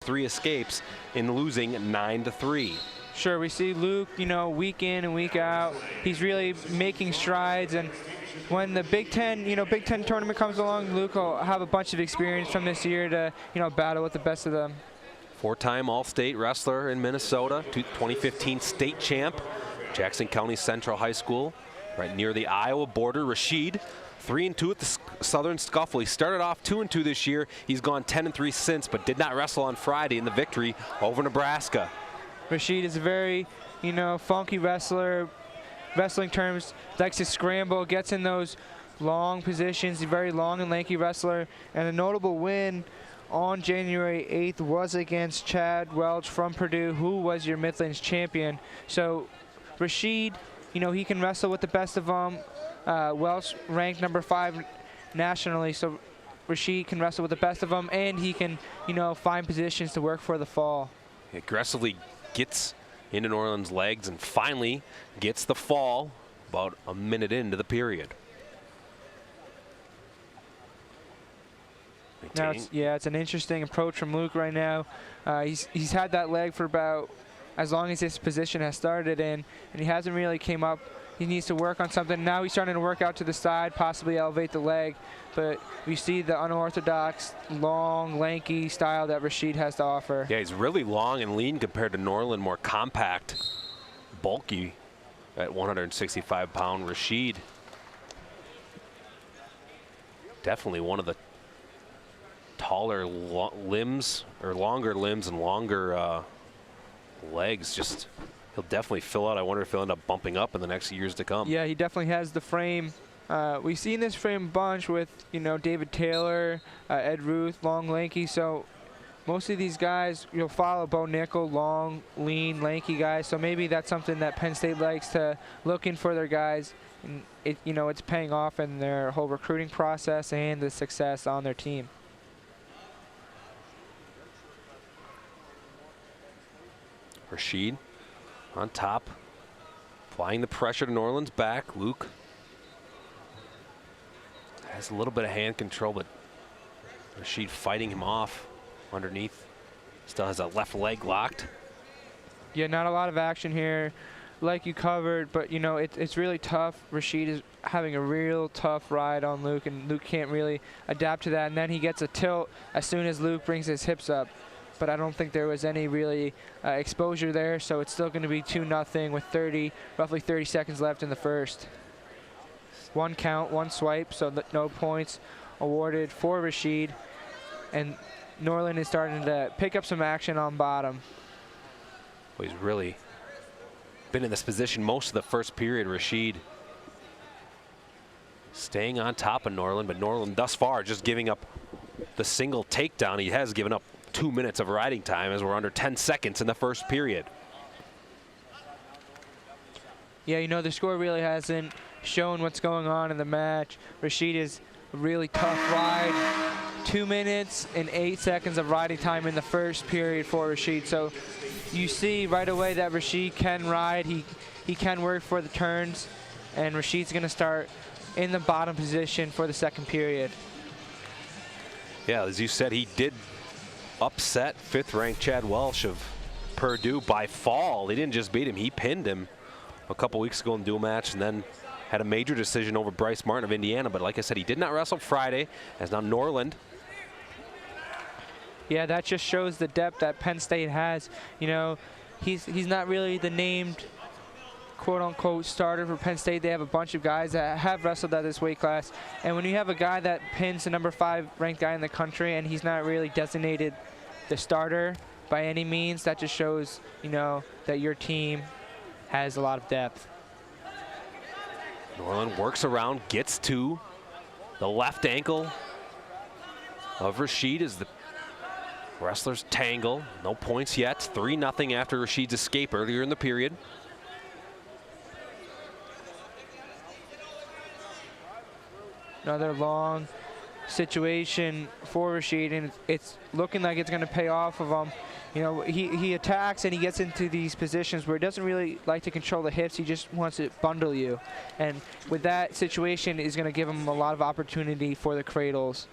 3 escapes in losing 9-3. Sure, we see Luke, week in and week out. He's really making strides, and when the Big Ten tournament comes along, Luke will have a bunch of experience from this year to, battle with the best of them. 4-time All-State wrestler in Minnesota, 2015 state champ, Jackson County Central High School, right near the Iowa border. Rasheed, 3-2 at the Southern Scuffle. He started off 2-2 this year. He's gone 10-3 since, but did not wrestle on Friday in the victory over Nebraska. Rasheed is a very, funky wrestler. Wrestling terms, likes to scramble, gets in those long positions. He's a very long and lanky wrestler. And a notable win on January 8th was against Chad Welch from Purdue, who was your Midlands champion. So Rasheed, he can wrestle with the best of them. Welch ranked number 5 nationally, so Rasheed can wrestle with the best of them, and he can, find positions to work for the fall. He aggressively gets into Norland's legs and finally gets the fall about a minute into the period. Now it's an interesting approach from Luke right now. He's had that leg for about as long as his position has started in, and he hasn't really came up. He needs to work on something. Now he's starting to work out to the side, possibly elevate the leg, but we see the unorthodox, long, lanky style that Rasheed has to offer. Yeah, he's really long and lean compared to Norland, more compact, bulky at 165-pound Rasheed. Definitely one of the taller limbs, or longer limbs and longer legs. Just he'll definitely fill out. I wonder if he'll end up bumping up in the next years to come. Yeah, he definitely has the frame. We've seen this frame a bunch with, David Taylor, Ed Ruth, long, lanky. So most of these guys, you'll follow Bo Nickel, long, lean, lanky guys. So maybe that's something that Penn State likes to look in for their guys. And it's paying off in their whole recruiting process and the success on their team. Rasheed on top, applying the pressure to Norland's back. Luke has a little bit of hand control, but Rasheed fighting him off underneath. Still has a left leg locked. Yeah, not a lot of action here, like you covered, but it's really tough. Rasheed is having a real tough ride on Luke, and Luke can't really adapt to that. And then he gets a tilt as soon as Luke brings his hips up. But I don't think there was any really exposure there, so it's still going to be 2-0 with roughly 30 seconds left in the first. 1 count, 1 swipe, so no points awarded for Rasheed. And Norland is starting to pick up some action on bottom. Well, he's really been in this position most of the first period. Rasheed staying on top of Norland, but Norland thus far just giving up the single takedown. He has given up 2 minutes of riding time as we're under 10 seconds in the first period. Yeah, the score really hasn't shown what's going on in the match. Rasheed is a really tough ride. 2 minutes and 8 seconds of riding time in the first period for Rasheed. So you see right away that Rasheed can ride. He can work for the turns, and Rasheed's going to start in the bottom position for the second period. Yeah, as you said, he did upset 5th-ranked Chad Welch of Purdue by fall. He didn't just beat him, he pinned him a couple weeks ago in a dual match, and then had a major decision over Bryce Martin of Indiana. But like I said, he did not wrestle Friday, as now Norland. Yeah, that just shows the depth that Penn State has. He's not really the named quote-unquote starter for Penn State. They have a bunch of guys that have wrestled at this weight class, and when you have a guy that pins the number 5 ranked guy in the country and he's not really designated the starter by any means, that just shows that your team has a lot of depth. Norland works around, gets to the left ankle of Rasheed as the wrestlers tangle. No points yet. 3-0 after Rasheed's escape earlier in the period. Another long situation for Rasheed, and it's looking like it's going to pay off of him. He attacks and he gets into these positions where he doesn't really like to control the hips. He just wants to bundle you. And with that situation, is going to give him a lot of opportunity for the cradles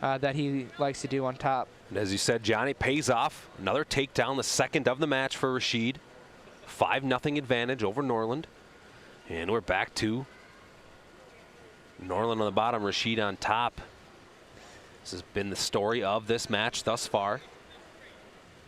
that he likes to do on top. And as you said, Johnny, pays off. Another takedown, the second of the match for Rasheed. 5-0 advantage over Norland. And we're back to Norland on the bottom, Rasheed on top. This has been the story of this match thus far.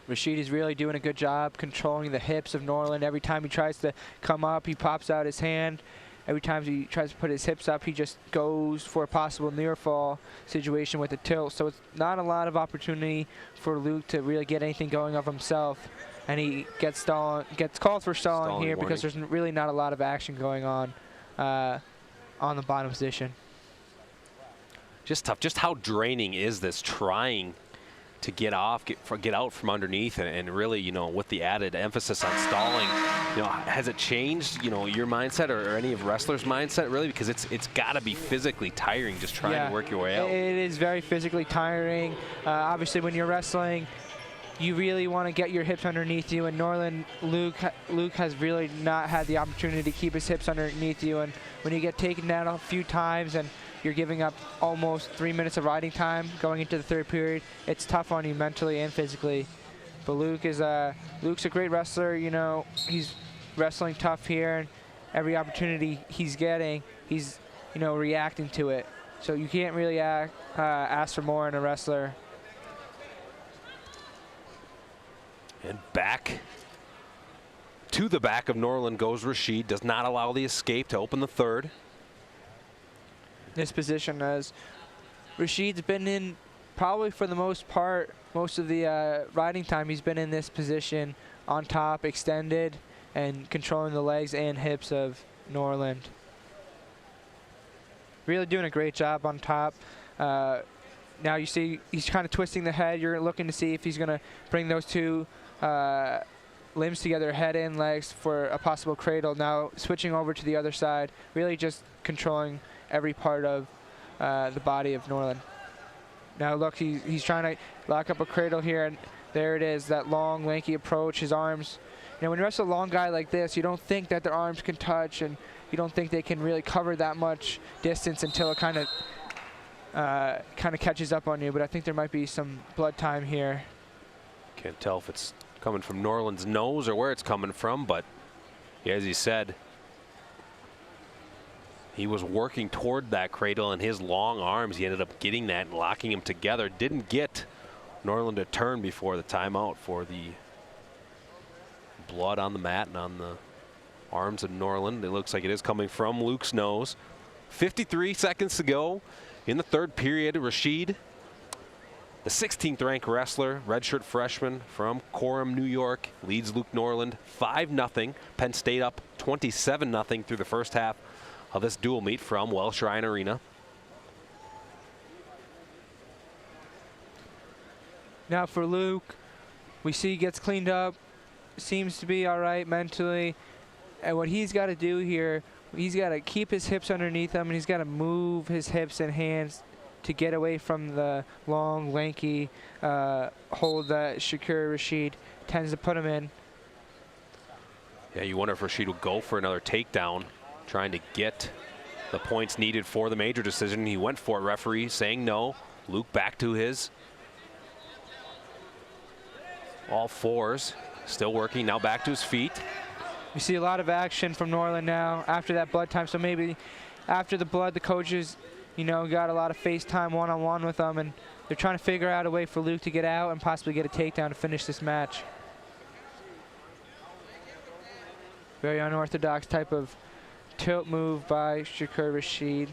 Rasheed is really doing a good job controlling the hips of Norland. Every time he tries to come up, he pops out his hand. Every time he tries to put his hips up, he just goes for a possible near fall situation with the tilt. So it's not a lot of opportunity for Luke to really get anything going of himself. And he gets called for stalling here because there's really not a lot of action going on the bottom position. Just tough. Just how draining is this trying to get out from underneath and really, you know, with the added emphasis on stalling, you know, has it changed, you know, your mindset or any of wrestlers' mindset really? Because it's got to be physically tiring just trying to work your way out. It is very physically tiring. Obviously, when you're wrestling, you really want to get your hips underneath you, and Norland, Luke has really not had the opportunity to keep his hips underneath you, and when you get taken down a few times and you're giving up almost 3 minutes of riding time going into the third period, it's tough on you mentally and physically. But Luke's a great wrestler. You know, he's wrestling tough here, and every opportunity he's getting, he's, you know, reacting to it. So you can't really ask for more in a wrestler. And back to the back of Norland goes Rasheed. Does not allow the escape to open the third. This position, as Rasheed's been in probably for the most part, most of the riding time, he's been in this position on top, extended, and controlling the legs and hips of Norland. Really doing a great job on top. Now you see he's kind of twisting the head. You're looking to see if he's going to bring those two limbs together, head and legs, for a possible cradle. Now switching over to the other side, really just controlling every part of the body of Norland. Now look, he's trying to lock up a cradle here, and there it is, that long, lanky approach. His arms, you know, when you wrestle a long guy like this, you don't think that their arms can touch, and you don't think they can really cover that much distance until it kind of catches up on you. But I think there might be some blood time here. Can't tell if it's coming from Norland's nose or where it's coming from, but as he said, he was working toward that cradle, and his long arms, he ended up getting that and locking him together. Didn't get Norland to turn before the timeout for the blood on the mat and on the arms of Norland. It looks like it is coming from Luke's nose. 53 seconds to go in the third period. Rasheed, the 16th ranked wrestler, redshirt freshman from Coram, New York, leads Luke Norland 5-0. Penn State up 27-0 through the first half of this dual meet from Welsh Ryan Arena. Now for Luke, we see he gets cleaned up, seems to be all right mentally, and what he's got to do here, he's got to keep his hips underneath him, and he's got to move his hips and hands to get away from the long, lanky hold that Rasheed tends to put him in. Yeah, you wonder if Rasheed will go for another takedown, trying to get the points needed for the major decision. He went for it, referee saying no. Luke back to his all fours, still working, now back to his feet. We see a lot of action from Norland now after that blood time, so maybe after the blood, the coaches, you know, got a lot of FaceTime one-on-one with them, and they're trying to figure out a way for Luke to get out and possibly get a takedown to finish this match. Very unorthodox type of tilt move by Rasheed.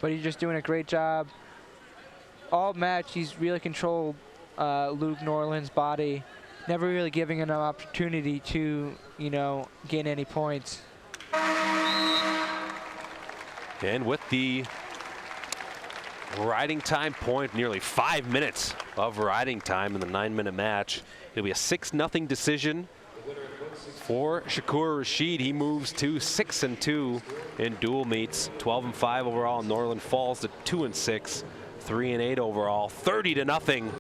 But he's just doing a great job. All match, he's really controlled Luke Norland's body, never really giving him an opportunity to, you know, gain any points. And with the riding time point, nearly 5 minutes of riding time in the 9-minute match, it'll be a 6-0 decision for Rasheed. He moves to 6-2 in dual meets, 12-5 overall. Norland falls to 2-6, 3-8 overall, 30-0